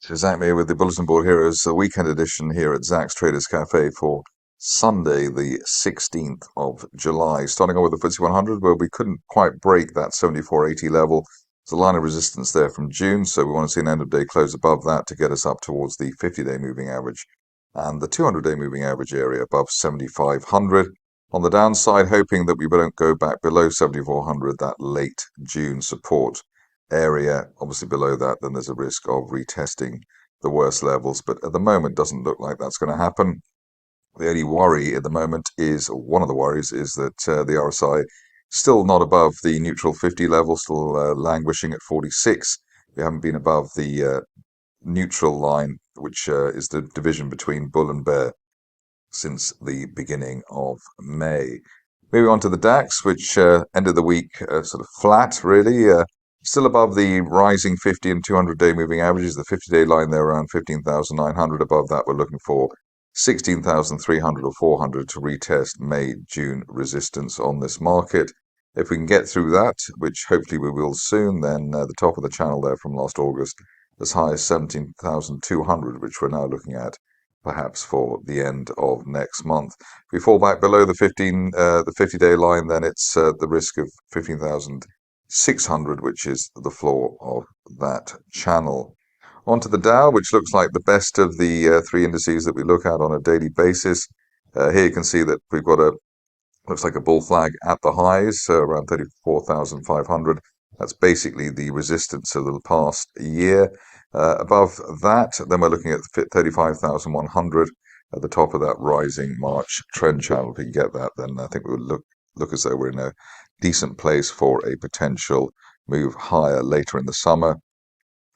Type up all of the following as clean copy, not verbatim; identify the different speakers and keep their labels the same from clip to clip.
Speaker 1: So Zach here with the Bulletin Board Heroes, the weekend edition here at Zach's Traders Cafe for Sunday, the 16th of July. Starting off with the FTSE 100, where we couldn't quite break that 74.80 level. There's a line of resistance there from June, so we want to see an end of day close above that to get us up towards the 50-day moving average and the 200-day moving average area above 7,500. On the downside, hoping that we don't go back below 7,400, that late June support area. Obviously below that, then there's a risk of retesting the worst levels, but at the moment doesn't look like that's going to happen. The only worry at the moment is, one of the worries is that the RSI still not above the neutral 50 level, still languishing at 46. We haven't been above the neutral line, which is the division between bull and bear, since the beginning of May. Moving on to the DAX, which ended the week sort of flat, really. Still above the rising 50 and 200-day moving averages. The 50-day line there around 15,900. Above that, we're looking for 16,300 or 400 to retest May-June resistance on this market. If we can get through that, which hopefully we will soon, then the top of the channel there from last August, as high as 17,200, which we're now looking at perhaps for the end of next month. If we fall back below the 50-day line, then it's the risk of 15,600, which is the floor of that channel. Onto the Dow, which looks like the best of the three indices that we look at on a daily basis. Here you can see that we've got looks like a bull flag at the highs, around 34,500. That's basically the resistance of the past year. Above that, then we're looking at 35,100 at the top of that rising March trend channel. If we can get that, then I think we would look as though we're in a decent place for a potential move higher later in the summer.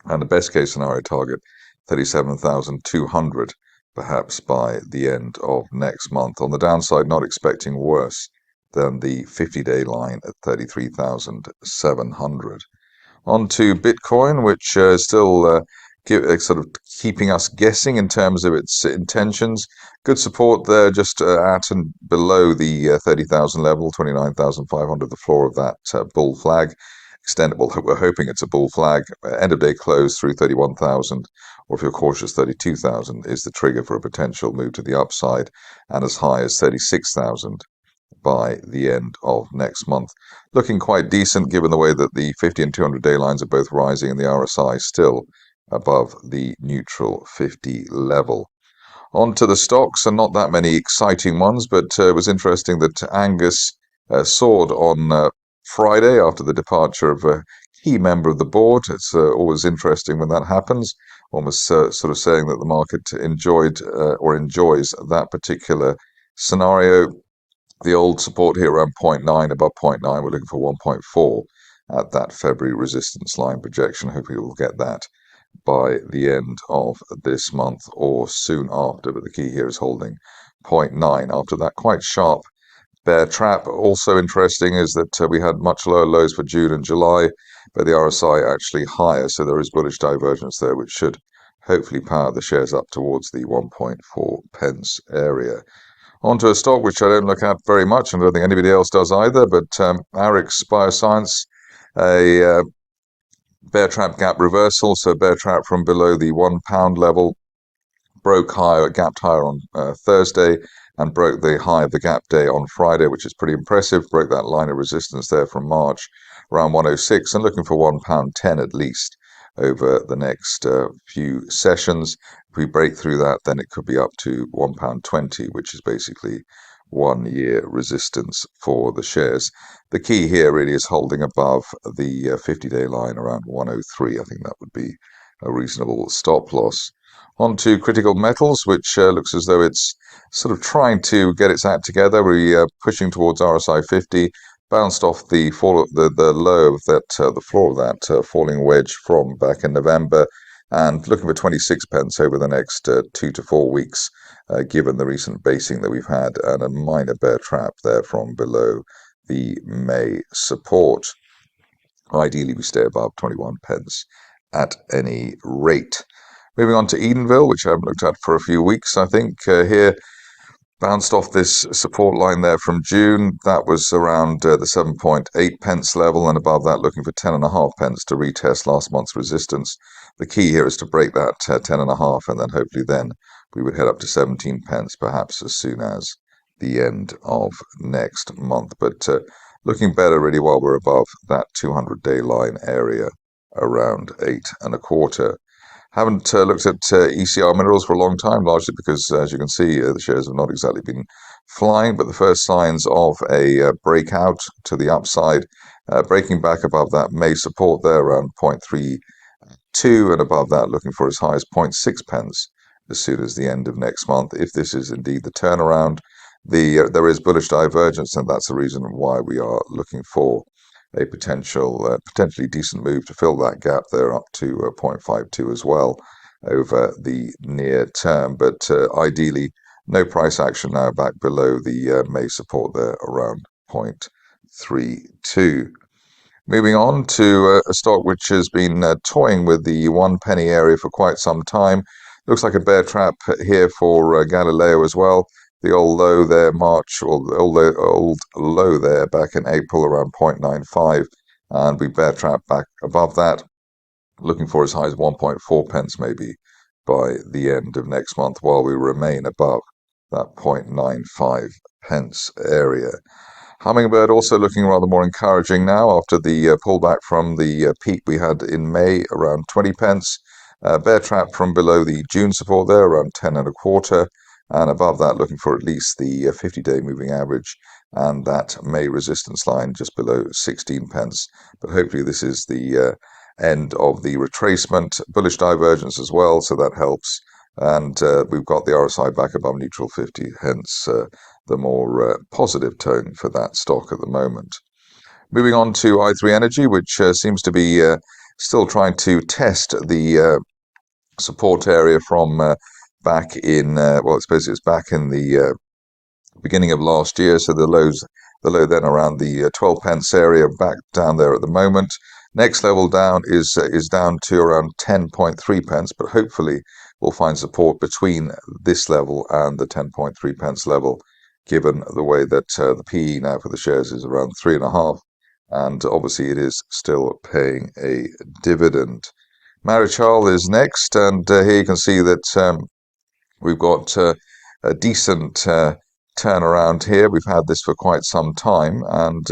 Speaker 1: And the best case scenario target, 37,200, perhaps by the end of next month. On the downside, not expecting worse than the 50-day line at 33,700. On to Bitcoin, which is still sort of keeping us guessing in terms of its intentions. Good support there, just at and below the 30,000 level, 29,500, the floor of that bull flag. Extendable, we're hoping it's a bull flag. End of day close through 31,000, or if you're cautious, 32,000 is the trigger for a potential move to the upside, and as high as 36,000 by the end of next month. Looking quite decent given the way that the 50 and 200-day lines are both rising and the RSI still above the neutral 50 level. On to the stocks, and not that many exciting ones, but it was interesting that Angus soared on Friday after the departure of a key member of the board. It's always interesting when that happens, almost sort of saying that the market enjoyed or enjoys that particular scenario. The old support here around 0.9, above 0.9, we're looking for 1.4 at that February resistance line projection. Hopefully we'll get that by the end of this month or soon after, but the key here is holding 0.9 after that quite sharp bear trap. Also interesting is that we had much lower lows for June and July, but the RSI actually higher, so there is bullish divergence there, which should hopefully power the shares up towards the 1.4 pence area. Onto a stock which I don't look at very much, and I don't think anybody else does either, but Arix Bioscience, a bear trap gap reversal, so bear trap from below the £1 level, broke higher, gapped higher on Thursday, and broke the high of the gap day on Friday, which is pretty impressive. Broke that line of resistance there from March, around 106, and looking for £1.10 at least over the next few sessions. If we break through that, then it could be up to £1.20, which is basically 1 year resistance for the shares. The key here really is holding above the 50-day line around 103. I think that would be a reasonable stop loss. On to critical metals, which looks as though it's sort of trying to get its act together. We're pushing towards RSI 50, bounced off the low of that, the floor of that falling wedge from back in November, and looking for 26 pence over the next 2 to 4 weeks, given the recent basing that we've had, and a minor bear trap there from below the May support. Ideally, we stay above 21 pence at any rate. Moving on to Edenville, which I haven't looked at for a few weeks, I think. Here, Bounced off this support line there from June. That was around the 7.8 pence level, and above that looking for 10.5 pence to retest last month's resistance. The key here is to break that 10.5, and then hopefully then we would head up to 17 pence, perhaps as soon as the end of next month. But looking better really while we're above that 200-day line area around 8.25. Haven't looked at ECR Minerals for a long time, largely because, as you can see, the shares have not exactly been flying, but the first signs of a breakout to the upside, breaking back above that May support there around 0.32, and above that looking for as high as 0.6 pence as soon as the end of next month. If this is indeed the turnaround, there is bullish divergence, and that's the reason why we are looking for a potentially decent move to fill that gap there up to 0.52 as well over the near term. But ideally, no price action now, back below the May support there around 0.32. Moving on to a stock which has been toying with the 1 penny area for quite some time. Looks like a bear trap here for Galileo as well. The old low there, March, or the old low there back in April around 0.95, and we bear trap back above that, looking for as high as 1.4 pence maybe by the end of next month, while we remain above that 0.95 pence area. Hummingbird also looking rather more encouraging now after the pullback from the peak we had in May around 20 pence. Bear trap from below the June support there around 10.25, and above that looking for at least the 50-day moving average and that May resistance line just below 16 pence. But hopefully this is the end of the retracement. Bullish divergence as well, so that helps. And we've got the RSI back above neutral 50, hence the more positive tone for that stock at the moment. Moving on to i3 Energy, which seems to be still trying to test the support area from back in, well, I suppose it's back in the beginning of last year. So the low then around the 12 pence area, back down there at the moment. Next level down is down to around 10.3 pence, but hopefully we'll find support between this level and the 10.3 pence level, given the way that the PE now for the shares is around 3.5, and obviously it is still paying a dividend. Marechale is next, and here you can see that we've got a decent turnaround here. We've had this for quite some time, and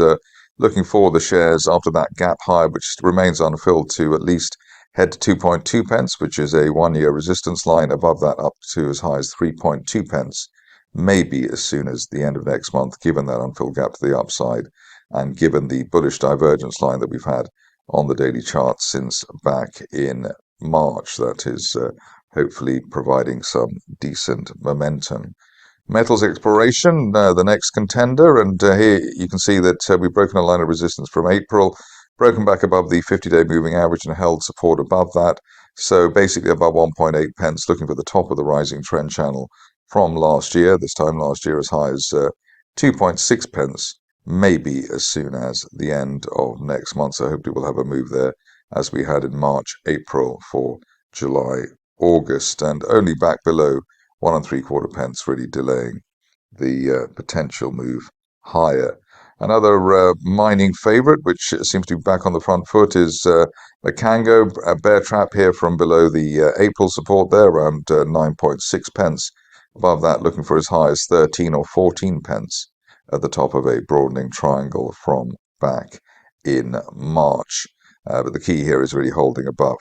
Speaker 1: looking for the shares after that gap high, which remains unfilled, to at least head to 2.2 pence, which is a 1-year resistance line. Above that up to as high as 3.2 pence, maybe as soon as the end of next month, given that unfilled gap to the upside, and given the bullish divergence line that we've had on the daily chart since back in March. That is hopefully providing some decent momentum. Metals exploration, the next contender, and here you can see that we've broken a line of resistance from April, broken back above the 50-day moving average and held support above that. So basically above 1.8 pence, looking for the top of the rising trend channel from last year, this time last year as high as 2.6 pence, maybe as soon as the end of next month. So hopefully we'll have a move there as we had in March, April for July, August, and only back below 1.75 pence, really delaying the potential move higher. Another mining favorite, which seems to be back on the front foot, is Congo. A bear trap here from below the April support there, around 9.6 pence. Above that, looking for as high as 13 or 14 pence at the top of a broadening triangle from back in March. But the key here is really holding above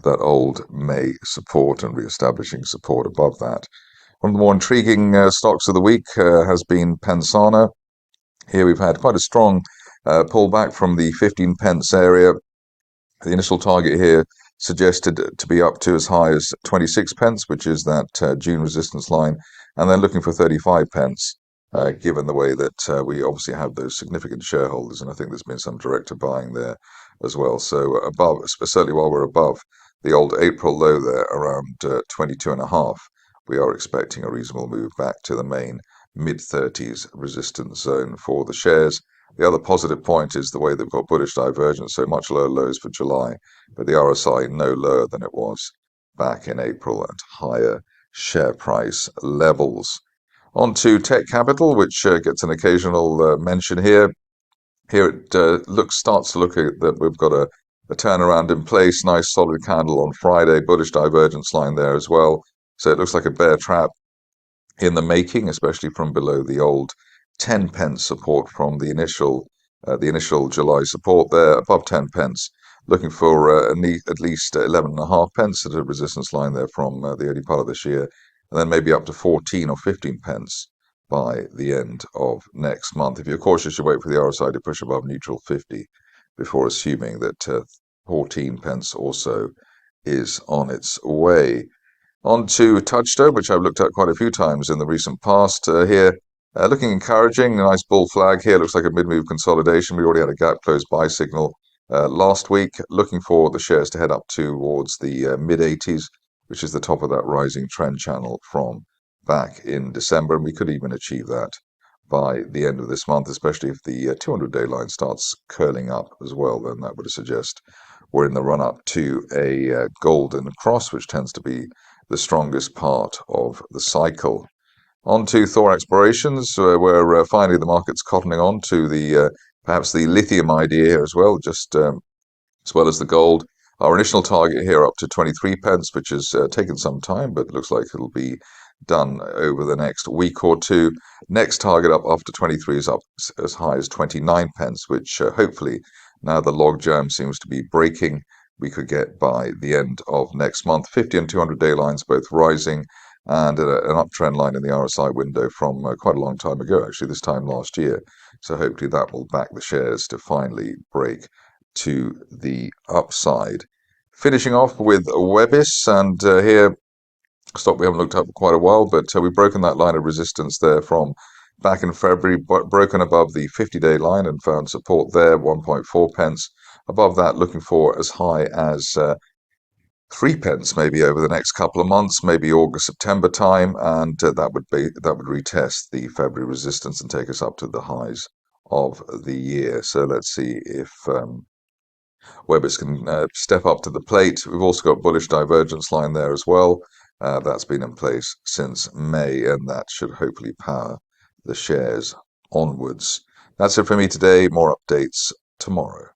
Speaker 1: that old May support and re-establishing support above that. One of the more intriguing stocks of the week has been Pensana. Here we've had quite a strong pullback from the 15 pence area. The initial target here suggested to be up to as high as 26 pence, which is that June resistance line, and then looking for 35 pence, given the way that we obviously have those significant shareholders, and I think there's been some director buying there as well. So above, certainly while we're above the old April low there around 22.5, we are expecting a reasonable move back to the main mid-30s resistance zone for the shares. The other positive point is the way they've got bullish divergence, so much lower lows for July, but the RSI no lower than it was back in April, and higher share price levels. On to Tekcapital, which gets an occasional mention here. Here it starts to look at that we've got a turnaround in place. Nice solid candle on Friday, bullish divergence line there as well. So it looks like a bear trap in the making, especially from below the old 10 pence support from the initial July support there, above 10 pence. Looking for at least 11.5 pence at a resistance line there from the early part of this year, and then maybe up to 14 or 15 pence by the end of next month. If you're cautious, you wait for the RSI to push above neutral 50 before assuming that 14 pence or so is on its way. On to Touchstone, which I've looked at quite a few times in the recent past. Here, looking encouraging, a nice bull flag here. Looks like a mid-move consolidation. We already had a gap close buy signal last week. Looking for the shares to head up towards the mid-80s, which is the top of that rising trend channel from back in December. And we could even achieve that by the end of this month, especially if the 200-day line starts curling up as well. Then that would suggest we're in the run-up to a golden cross, which tends to be the strongest part of the cycle. On to Thor explorations, where finally the market's cottoning on to the perhaps the lithium idea here as well, just as well as the gold. Our initial target here up to 23 pence, which has taken some time, but looks like it'll be done over the next week or two. Next target up after 23 is up as high as 29 pence, which hopefully, now the log jam seems to be breaking, we could get by the end of next month. 50 and 200-day lines both rising, and an uptrend line in the RSI window from quite a long time ago, actually this time last year. So hopefully that will back the shares to finally break to the upside. Finishing off with Webis, and here, stock we haven't looked at for quite a while, but we've broken that line of resistance there from back in February, broken above the 50-day line and found support there, 1.4 pence. Above that, looking for as high as 3 pence maybe over the next couple of months, maybe August, September time, and that would retest the February resistance and take us up to the highs of the year. So let's see if Webis can step up to the plate. We've also got bullish divergence line there as well. That's been in place since May, and that should hopefully power the shares onwards. That's it for me today. More updates tomorrow.